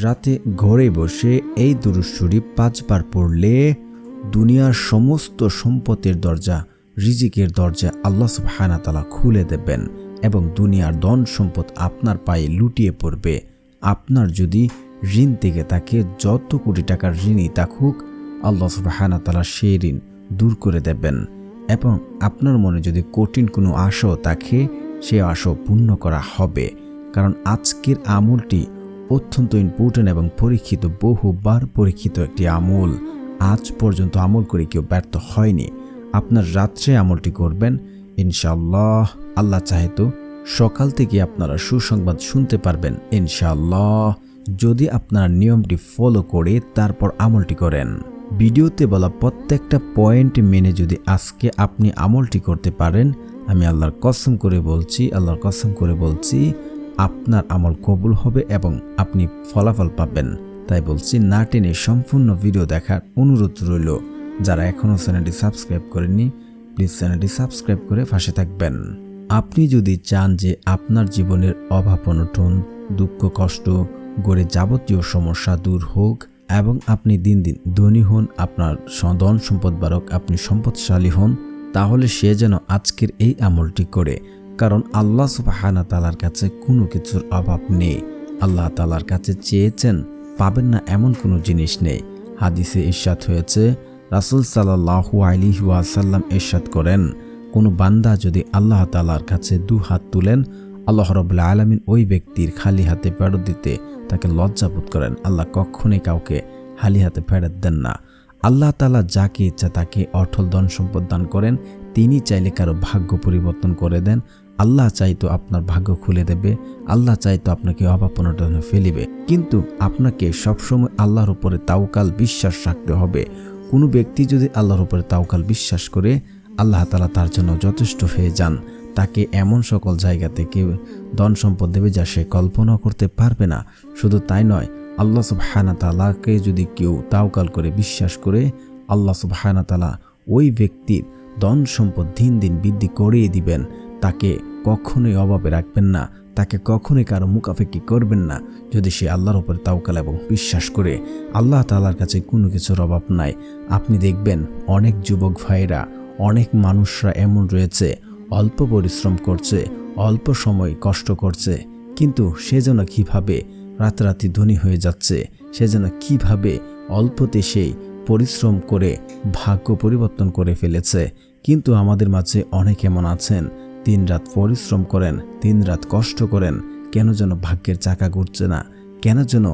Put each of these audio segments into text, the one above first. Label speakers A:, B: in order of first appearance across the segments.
A: রাতে ঘরে বসে এই দুরূদ শরীফ 5 বার পড়লে দুনিয়ার সমস্ত সম্পদের দরজা, রিজিকের দরজা আল্লাহ সুবহানাহু ওয়া তাআলা খুলে দেবেন এবং দুনিয়ার ধন সম্পদ আপনার পায়ে লুটিয়ে পড়বে। আপনার যদি ঋণ থেকে থাকে, যত কোটি টাকার ঋণই থাকুক, আল্লাহ সুবহানাহু ওয়া তাআলা সেই ঋণ দূর করে দেবেন এবং আপনার মনে যদি কঠিন কোনো আশাও থাকে, সে আশাও পূর্ণ করা হবে। কারণ আজকের আমলটি অত্যন্ত ইম্পর্টেন্ট এবং পরীক্ষিত, বহুবার পরীক্ষিত একটি আমল। আজ পর্যন্ত আমল করে কেউ ব্যর্থ হয়নি। আপনার রাত্রে আমলটি করবেন, ইনশাআল্লাহ আল্লাহ চাহে তো সকাল থেকে আপনারা সুসংবাদ শুনতে পারবেন ইনশাআল্লাহ, যদি আপনার নিয়মটি ফলো করে তারপর আমলটি করেন। ভিডিওতে বলা প্রত্যেকটা পয়েন্ট মেনে যদি আজকে আপনি আমলটি করতে পারেন, আমি আল্লাহর কসম করে বলছি আপনার আমল কবুল হবে এবং আপনি ফলাফল পাবেন। তাই বলছি, না টেনে সম্পূর্ণ ভিডিও দেখার অনুরোধ রইল। যারা এখনও চ্যানেলটি সাবস্ক্রাইব করেননি, প্লিজ চ্যানেলটি সাবস্ক্রাইব করে পাশে থাকবেন। আপনি যদি চান যে আপনার জীবনের অভাব অনটন, দুঃখ কষ্ট, গড়ে যাবতীয় সমস্যা দূর হোক এবং আপনি দিন দিন ধনী হন, আপনার ধন সম্পদ বাড়ক, আপনি সম্পদশালী হন, তাহলে সে যেন আজকের এই আমলটি করে। কারণ আল্লাহ সুবহানাহু ওয়া তাআলার কাছে কোনো কিছুর অভাব নেই। আল্লাহ তাআলার কাছে চেয়েছেন পাবেন না এমন কোনো জিনিস নেই। হাদিসে ইরশাদ হয়েছে, রাসূল সাল্লাল্লাহু আলাইহি ওয়াসাল্লাম ইরশাদ করেন, কোনো বান্দা যদি আল্লাহ তাআলার কাছে 2 হাত তুলেন, আল্লাহ রাব্বুল আলামিন ওই ব্যক্তির খালি হাতে ফেরত দিতে তাকে লজ্জাবোধ করেন। আল্লাহ কখনোই কাউকে খালি হাতে ফেরত দেন না। আল্লাহ তাআলা যাকে ইচ্ছা তাকে অটল ধন সম্পদ দান করেন। তিনি চাইলে কারো ভাগ্য পরিবর্তন করে দেন। আল্লাহ চাইতো আপনার ভাগ্য খুলে দেবে, আল্লাহ চাইতো আপনাকে অভাব অনটনে ফেলিবে। কিন্তু আপনাকে সবসময় আল্লাহর উপরে তাওয়াক্কাল, বিশ্বাস রাখতে হবে। কোনো ব্যক্তি যদি আল্লাহর উপরে তাওয়াক্কাল, বিশ্বাস করে, আল্লাহ তাআলা তার জন্য যথেষ্ট হয়ে যান। তাকে এমন সকল জায়গা থেকে ধন সম্পদ দেবে যা সে কল্পনা করতে পারবে না। শুধু তাই নয়, আল্লাহ সুবহানাহু ওয়া তাআলাকে যদি কেউ তাওয়াক্কাল করে, বিশ্বাস করে, আল্লাহ সুবহানাহু ওয়া তাআলা ওই ব্যক্তির ধন সম্পদ দিন দিন বৃদ্ধি করিয়ে দিবেন। তাকে কখনোই অভাবে রাখবেন না, তাকে কখনোই কারো মুখাপেক্ষি করবেন না। যদি সে আল্লাহর উপর তাওয়াক্কাল এবং বিশ্বাস করে, আল্লাহ তাআলার কাছে কোনো কিছুর অভাব নাই। আপনি দেখবেন অনেক যুবক ভাইরা, অনেক মানুষরা এমন রয়েছে, অল্প পরিশ্রম করছে, অল্প সময় কষ্ট করছে, কিন্তু সে যেন কীভাবে রাতারাতি ধনী হয়ে যাচ্ছে, সে যেন কীভাবে অল্পতে সেই পরিশ্রম করে ভাগ্য পরিবর্তন করে ফেলেছে। কিন্তু আমাদের মাঝে অনেক এমন আছেন, দিনরাত পরিশ্রম করেন, দিনরাত কষ্ট করেন, কেন যেন ভাগ্যের চাকা ঘুরছে না, কেন যেন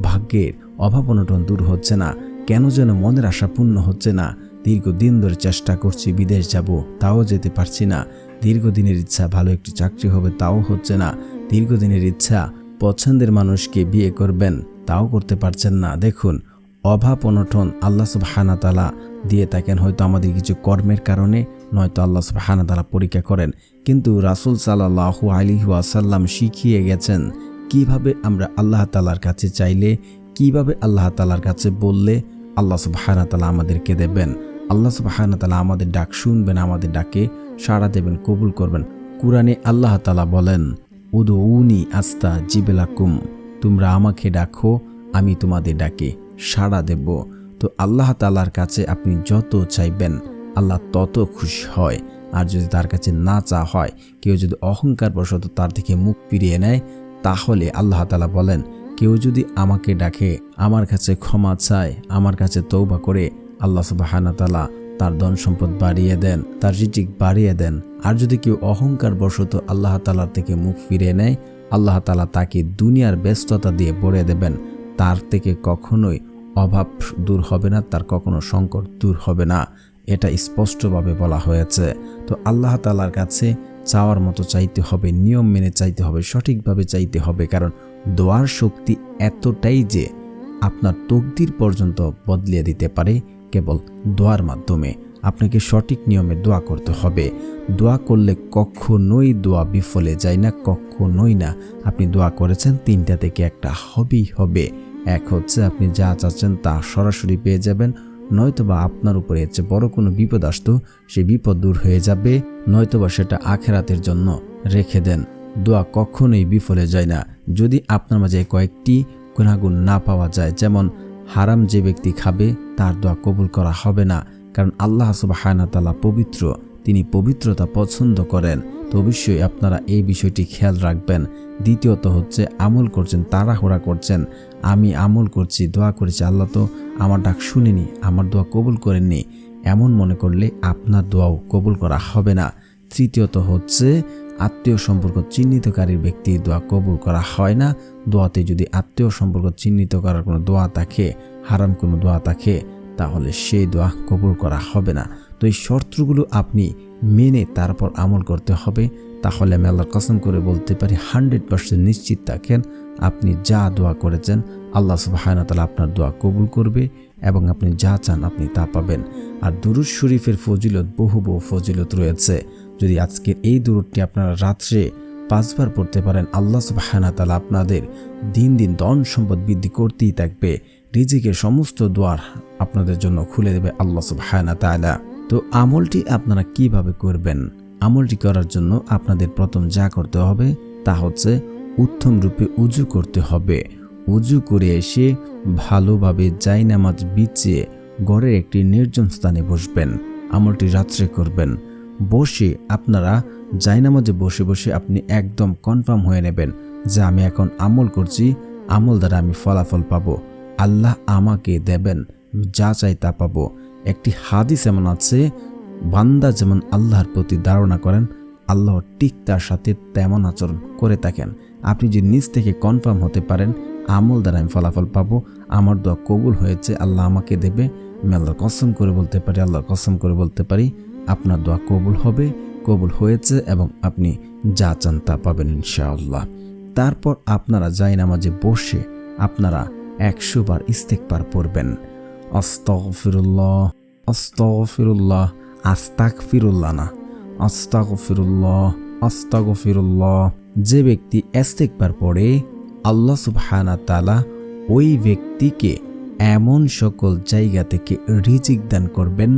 A: ভাগ্যের অভাব অনটন দূর হচ্ছে না, কেন যেন মনের আশা পূর্ণ হচ্ছে না। দীর্ঘদিন ধরে চেষ্টা করছি, বিদেশ যাব, তাও যেতে পারছি না। দীর্ঘদিনের ইচ্ছা ভালো একটি চাকরি হবে, তাও হচ্ছে না। দীর্ঘদিনের ইচ্ছা পছন্দের মানুষকে বিয়ে করবেন, তাও করতে পারছেন না। দেখুন, অভাব অনটন আল্লাহ সুবহানাহু ওয়া তাআলা দিয়ে থাকেন, হয়তো আমাদের কিছু কর্মের কারণে, নয়তো আল্লাহ সুবহানাহু ওয়া তাআলা পরীক্ষা করেন। কিন্তু রাসূল সাল্লাল্লাহু আলাইহি ওয়াসাল্লাম শিখিয়ে গেছেন কিভাবে আমরা আল্লাহ তাআলার কাছে চাইলে, কিভাবে আল্লাহ তাআলার কাছে বললে আল্লাহ সুবহানাহু ওয়া তাআলা আমাদেরকে দেবেন। আল্লাহ সুবহানাহু ওয়া তাআলা আমাদের ডাক শুনবেন, আমাদের ডাকে সাড়া দেবেন, কবুল করবেন। কুরআনে আল্লাহ তাআলা বলেন, উদউনি আস্তাজিব লাকুম, তোমরা আমাকে ডাকো, আমি তোমাদের ডাকে সাড়া দেব। তো আল্লাহ তাআলার কাছে আপনি যত চাইবেন, আল্লাহ তত খুশি হয়। আর যদি তার কাছে না চা হয়, কেউ যদি অহংকার বশত তার থেকে মুখ ফিরিয়ে নেয়, তাহলে আল্লাহ তাআলা বলেন, কেউ যদি আমাকে ডাকে, আমার কাছে ক্ষমা চায়, আমার কাছে তওবা করে, আল্লাহ সুবহানাহু ওয়া তাআলা তার ধন সম্পদ বাড়িয়ে দেন, তার রিজিক বাড়িয়ে দেন। আর যদি কেউ অহংকার বশত আল্লাহ তাআলার থেকে মুখ ফিরিয়ে নেয়, আল্লাহ তাআলা তাকে দুনিয়ার ব্যস্ততা দিয়ে ভরে দেবেন। তার থেকে কখনোই অভাব দূর হবে না, তার কখনো সংকট দূর হবে না। এটা স্পষ্টভাবে বলা হয়েছে। তো আল্লাহ তাআলার কাছে চাওয়ার মতো চাইতে হবে, নিয়ম মেনে চাইতে হবে, সঠিকভাবে চাইতে হবে। কারণ দোয়ার শক্তি এতটাই যে আপনার তকদির পর্যন্ত বদলিয়ে দিতে পারে কেবল দোয়ার মাধ্যমে। আপনাকে সঠিক নিয়মে দোয়া করতে হবে। দোয়া করলে কখনোই দোয়া বিফলে যায় না, কখনোই না। আপনি দোয়া করেছেন, 3টা থেকে একটা হবেই হবে। এক হচ্ছে আপনি যা চাচ্ছেন তা সরাসরি পেয়ে যাবেন, নয়তোবা আপনার উপরে হচ্ছে বড় কোনো বিপদ আসতো, সেই বিপদ দূর হয়ে যাবে, নয়তোবা সেটা আখিরাতের জন্য রেখে দেন। দোয়া কখনোই বিফলে যায় না। যদি আপনার মাঝে কয়েকটি গুনাহগুন না পাওয়া যায়। যেমন হারাম যে ব্যক্তি খাবে তার দোয়া কবুল করা হবে না, কারণ আল্লাহ সুবহানাহু ওয়া তাআলা পবিত্র, তিনি পবিত্রতা পছন্দ করেন। তো অবশ্যই আপনারা এই বিষয়টি খেয়াল রাখবেন। দ্বিতীয়ত হচ্ছে আমল করছেন, তাড়াহুড়া করছেন, আমি আমল করছি, দোয়া করেছি, আল্লাহ তো আমার ডাক শুনেনি, আমার দোয়া কবুল করেননি, এমন মনে করলে আপনার দোয়াও কবুল করা হবে না। তৃতীয়ত হচ্ছে আত্মীয় সম্পর্ক চিহ্নিতকারীর ব্যক্তির দোয়া কবুল করা হয় না। দোয়াতে যদি আত্মীয় সম্পর্ক চিহ্নিত করার কোনো দোয়া থাকে, হারাম কোনো দোয়া থাকে, তাহলে সেই দোয়া কবুল করা হবে না। তো এই শর্তগুলো আপনি মেনে তারপর আমল করতে হবে। তাহলে আমি আল্লাহর কসম করে বলতে পারি 100% নিশ্চিত থাকেন, আপনি যা দোয়া করেছেন আল্লাহ সুবহানাহু ওয়া তাআলা আপনার দোয়া কবুল করবে এবং আপনি যা চান আপনি তা পাবেন। আর দুরূদ শরীফের ফজিলত বহু ফজিলত রয়েছে। যদি আজকের এই দুরূদটি আপনারা রাত্রে 5 বার পড়তে পারেন, আল্লাহ সুবহানাহু ওয়া তাআলা আপনাদের দিন দিন ধন সম্পদ বৃদ্ধি করতেই থাকবে। রিজিকের সমস্ত দ্বার আপনাদের জন্য খুলে দেবে আল্লাহ সুবহানাহু ওয়া তাআলা। তো আমলটি আপনারা কিভাবে করবেন? আমলটি করার জন্য আপনাদের প্রথম যা করতে হবে তা হচ্ছে উত্তম রূপে উজু করতে হবে। উজু করে এসে ভালোভাবে জায়নামাজ বিছিয়ে ঘরের একটি নির্জন স্থানে বসবেন। আমলটি রাত্রে করবেন। বসে আপনারা জায়নামাজে বসে বসে আপনি একদম কনফার্ম হয়ে নেবেন যে আমি এখন আমল করছি, আমল দ্বারা আমি ফলাফল পাবো, আল্লাহ আমাকে দেবেন, যা চাই তা পাবো। একটি হাদিস এমন আছে, বান্দা যেমন আল্লাহর প্রতি ধারণা করেন, আল্লাহ ঠিক তার সাথে তেমন আচরণ করে থাকেন। আপনি যদি নিজ থেকে কনফার্ম হতে পারেন আমল দ্বারা আমি ফলাফল পাবো, আমার দোয়া কবুল হয়েছে, আল্লাহ আমাকে দেবে, আমি আল্লাহর কসম করে বলতে পারি, আল্লাহর কসম করে বলতে পারি আপনার দোয়া কবুল হবে, কবুল হয়েছে এবং আপনি যা চান তা পাবেন ইনশাআল্লাহ। তারপর আপনারা জায়নামাজে বসে আপনারা 100 বার ইস্তেগফার পড়বেন। আস্তাগফিরুল্লাহ, আস্তাগফিরুল্লাহ, আস্তাগফিরুল্লাহ না, আস্তাগফিরুল্লাহ, আস্তাগফিরুল্লাহ। যে ব্যক্তি ইস্তেগফার পড়ে আল্লাহ সুবহানাহু ওয়া তাআলা ওই ব্যক্তিকে এমন সকল জায়গা থেকে রিজিক দান করবেন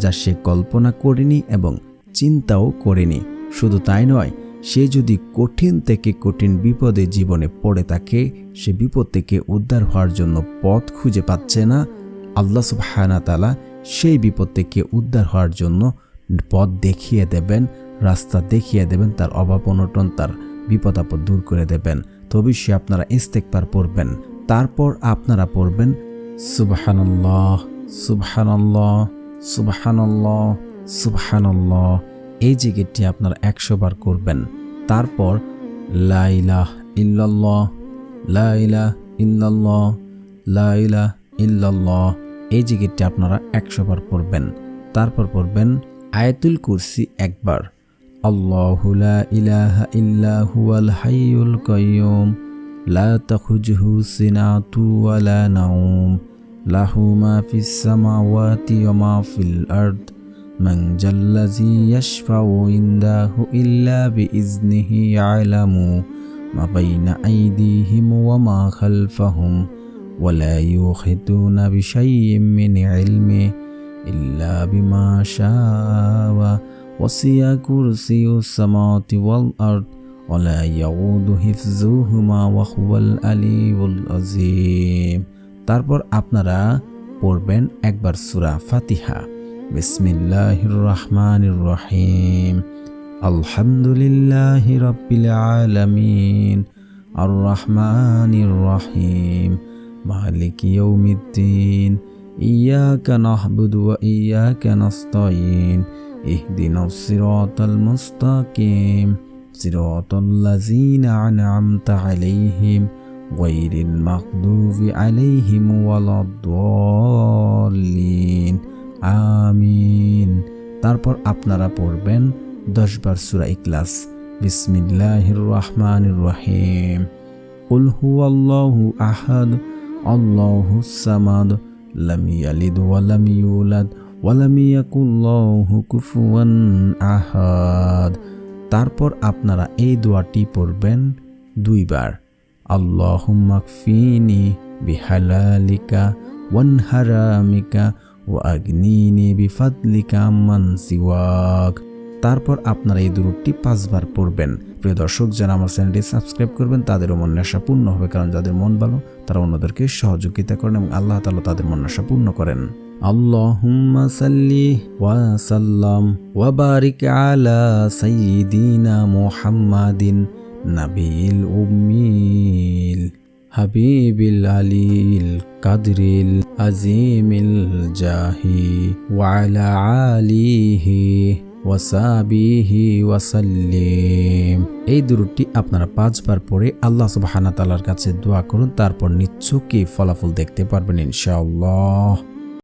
A: যা সে কল্পনা করেনি এবং চিন্তাও করেনি। শুধু তাই নয়, সে যদি কঠিন থেকে কঠিন বিপদে জীবনে পড়ে থাকে, সে বিপদ থেকে উদ্ধার হওয়ার জন্য পথ খুঁজে পাচ্ছে না, আল্লাহ সুবহানাহু ওয়া তাআলা সেই বিপদ থেকে উদ্ধার হওয়ার জন্য পথ দেখিয়ে দেবেন, রাস্তা দেখিয়ে দেবেন, তার অভাব অনটন, তার বিপদ আপদ দূর করে দেবেন। তো অবশ্যই আপনারা ইস্তেগফার পড়বেন। তারপর আপনারা পড়বেন সুবহানাল্লাহ, সুবহানাল্লাহ, সুবহানাল্লাহ, সুবহানাল্লাহ। এই জিকিরটি আপনারা 100 বার করবেন। তারপর লা ইলাহা ইল্লাল্লাহ, লা ইলাহা ইল্লাল্লাহ, লা ইলাহা ইল্লাল্লাহ। এই জিকিরটি আপনারা 100 বার পড়বেন। তারপর পড়বেন আয়াতুল কুরসি 1 বার। আল্লাহু লা ইলাহা ইল্লা হুয়াল হাইয়ুল কাইয়্যুম লা তাখুযুহু সিনাতু ওয়া লা নাওম লাহু মা ফিস সামাওয়াতি ওয়া মা ফিল আরদ মান জাল্লাযী ইয়াশফাউ ইনদাহু ইল্লা বিইজনিহি ইয়ালামু মা বাইনা আইদিহিম ওয়া মা খালফাহুম ওয়া লা ইউহিতুনা বিশাইইম মিন ইলমিহি ইল্লা বিমা শাআ ওয়াসিয়া কুরসিয়ুস সামাওয়াতি ওয়াল আরদ ওয়া লা ইয়াউদু হিফযুহুমা ওয়া হুয়াল আলিয়্যুল আযীম। তারপর আপনারা পড়বেন একবার সূরা ফাতিহা। বিসমিল্লাহির রহমানির রহিম। আলহামদুলিল্লাহি রাব্বিল আলামিন আর রহমানির রহিম মালিকি ইয়াউমিদ্দিন ইয়াকা না'বুদু ওয়া ইয়াকা নাস্তাঈন ইহদিনাস সিরাতাল মুস্তাকিম সিরাতাল লাযীনা আন'আমতা আলাইহিম গায়রিল মাগদুবি আলাইহিম ওয়ালাদ-দাল্লিন আমিন। তারপর আপনারা পড়বেন 10 বার সূরা ইখলাস। বিসমিল্লাহির রহমানির রহিম। কুল হুয়াল্লাহু আহাদ আল্লাহুস সামাদ লাম ইয়ালিদ ওয়া লাম ইউলাদ ওয়া লাম ইয়াকুল লাহু কুফুয়ান আহাদ। তারপর আপনারা এই দোয়াটি পড়বেন 2 বার। আল্লাহুম্মা কফিনি বিহালালিকা ওয়ান হারামিকা ওয়া আগনিনি বিফাদলিকা আম্মান সিওয়াক তারপর আপনারা এই দুরূদটি 5 বার পড়বেন। প্রিয় দর্শক, যারা আমার চ্যানেলটি সাবস্ক্রাইব করবেন তাদেরও মন আশা পূর্ণ হবে, কারণ যাদের মন ভালো তারা অন্যদেরকে সহযোগিতা করেন এবং আল্লাহ তাআলা তাদের মন আশা পূর্ণ করেন। আল্লাহুম্মা সাল্লি ওয়া সাল্লাম ওয়া বারিক আলা সাইয়্যিদিনা মুহাম্মাদিন নাবিয়িল উম্মিল হাবিবিল আলিল কাদরিল আজিমিল জাহি ওয়া আলা আলিহি ওয়াসাবিহি ওয়াসাল্লিম। এই দুরূদটি আপনারা 5 বার পড়ে আল্লাহ সুবহানাহু ওয়া তাআলার কাছে দোয়া করুন, তারপর নিশ্চয়ই ফলাফল দেখতে পারবেন ইনশাআল্লাহ।